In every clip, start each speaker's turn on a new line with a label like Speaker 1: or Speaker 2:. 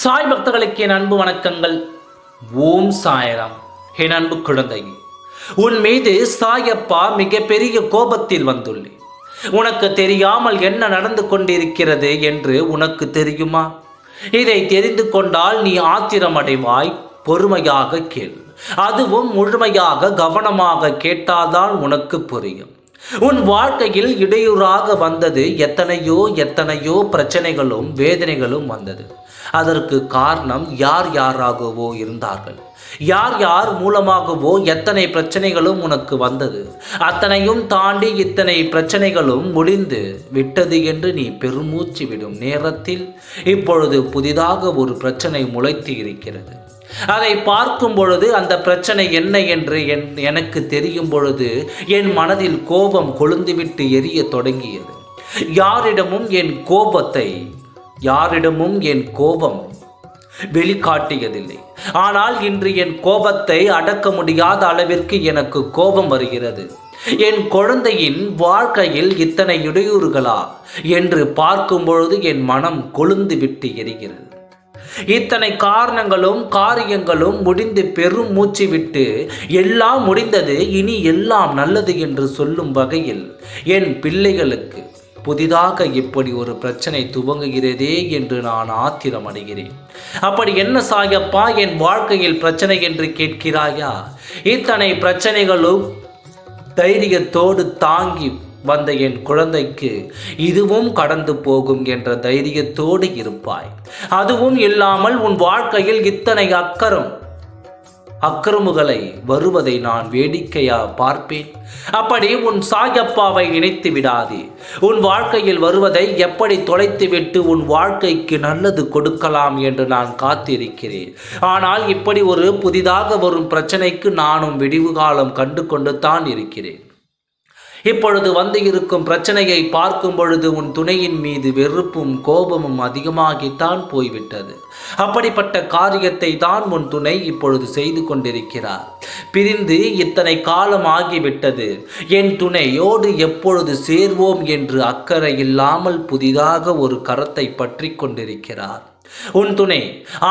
Speaker 1: சாய் பக்தர்களுக்கு என் அன்பு வணக்கங்கள். ஓம் சாயராம். என் அன்பு குழந்தை, உன் மீது சாயப்பா மிகப்பெரிய கோபத்தில் வந்துள்ளேன். உனக்கு தெரியாமல் என்ன நடந்து கொண்டிருக்கிறது என்று உனக்கு தெரியுமா? இதை தெரிந்து கொண்டால் நீ ஆத்திரமடைவாய். பொறுமையாக கேள். அதுவும் முழுமையாக கவனமாக கேட்டால்தான் உனக்கு புரியும். உன் வாழ்க்கையில் இடையூறாக வந்தது எத்தனையோ பிரச்சனைகளும் வேதனைகளும் வந்தது. அதற்கு காரணம் யார் யாராகவோ இருந்தார்கள். யார் யார் மூலமாகவோ எத்தனை பிரச்சனைகளும் உனக்கு வந்தது. அத்தனையும் தாண்டி இத்தனை பிரச்சனைகளும் முடிந்து விட்டது என்று நீ பெருமூச்சு விடும் நேரத்தில் இப்பொழுது புதிதாக ஒரு பிரச்சனை முளைத்து இருக்கிறது. அதை பார்க்கும் பொழுது அந்த பிரச்சனை என்ன என்று எனக்கு தெரியும் பொழுது என் மனதில் கோபம் கொழுந்துவிட்டு எரிய தொடங்கியது. யாரிடமும் என் கோபம் வெளிக்காட்டியதில்லை. ஆனால் இன்று என் கோபத்தை அடக்க முடியாத அளவிற்கு எனக்கு கோபம் வருகிறது. என் குழந்தையின் வாழ்க்கையில் இத்தனை இடையூறுகளா என்று பார்க்கும் பொழுது என் மனம் கொழுந்து விட்டு எரிகிறது. இத்தனை காரியங்களும் முடிந்து பெரும் மூச்சு விட்டு எல்லாம் முடிந்தது, இனி எல்லாம் நல்லது என்று சொல்லும் வகையில் என் பிள்ளைகளுக்கு புதிதாக இப்படி ஒரு பிரச்சனை துவங்குகிறதே என்று நான் ஆத்திரம் அடைகிறேன். அப்படி என்ன சாயப்பா என் வாழ்க்கையில் பிரச்சனை என்று கேட்கிறாயா? இத்தனை பிரச்சனைகளும் தைரியத்தோடு தாங்கி வந்த என் குழந்தைக்கு இதுவும் கடந்து போகும் என்ற தைரியத்தோடு இருப்பாய். அதுவும் இல்லாமல் உன் வாழ்க்கையில் இத்தனை அக்கிரமுகளை வருவதை நான் வேடிக்கையா பார்ப்பேன்? அப்படி உன் சாயப்பாவை நினைத்து விடாதே. உன் வாழ்க்கையில் வருவதை எப்படி தொலைத்துவிட்டு உன் வாழ்க்கைக்கு நல்லது கொடுக்கலாம் என்று நான் காத்திருக்கிறேன். ஆனால் இப்படி ஒரு புதிதாக வரும் பிரச்சனைக்கு நானும் விடிவு காலம் கண்டு கொண்டு தான் இருக்கிறேன். இப்பொழுது வந்து இருக்கும் பிரச்சனையை பார்க்கும் பொழுது உன் துணையின் மீது வெறுப்பும் கோபமும் அதிகமாகித்தான் போய்விட்டது. அப்படிப்பட்ட காரியத்தை தான் உன் துணை இப்பொழுது செய்து கொண்டிருக்கிறார். பிரிந்து இத்தனை காலம் ஆகிவிட்டது. என் துணையோடு எப்பொழுது சேர்வோம் என்று அக்கறை இல்லாமல் புதிதாக ஒரு கரத்தை பற்றி கொண்டிருக்கிறார் உன் துணை.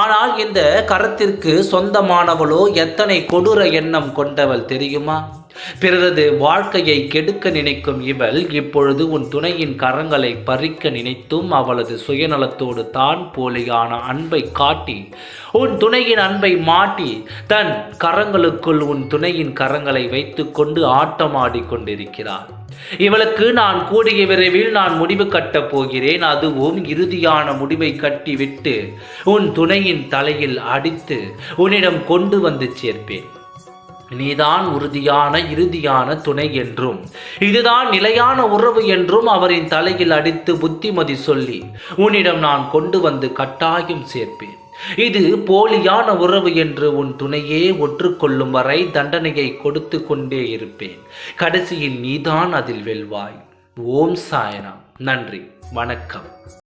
Speaker 1: ஆனால் இந்த கரத்திற்கு சொந்தமானவளோ எத்தனை கொடூர எண்ணம் கொண்டவள் தெரியுமா? பிறரது வாழ்க்கையை கெடுக்க நினைக்கும் இவள் இப்பொழுது உன் துணையின் கரங்களை பறிக்க நினைத்தும் அவளது சுயநலத்தோடு தான் போலியான அன்பை காட்டி உன் துணையின் அன்பை மாட்டி தன் கரங்களுக்குள் உன் துணையின் கரங்களை வைத்து கொண்டு ஆட்டமாடி கொண்டிருக்கிறார். இவளுக்கு நான் கூடிய விரைவில் நான் முடிவு கட்டப் போகிறேன். அதுவும் இறுதியான முடிவை கட்டிவிட்டு உன் துணையின் தலையில் அடித்து உன்னிடம் கொண்டு வந்து சேர்ப்பேன். நீதான் இறுதியான துணை என்றும் இதுதான் நிலையான உறவு என்றும் அவரின் தலையில் அடித்து புத்திமதி சொல்லி உன்னிடம் நான் கொண்டு வந்து கட்டாயம் சேர்ப்பேன். இது போலியான உறவு என்று உன் துணையே ஒற்றுக்கொள்ளும் வரை தண்டனையை கொடுத்து கொண்டே இருப்பேன். கடைசியில் நீதான் அதில் வெல்வாய். ஓம் சாயராம். நன்றி, வணக்கம்.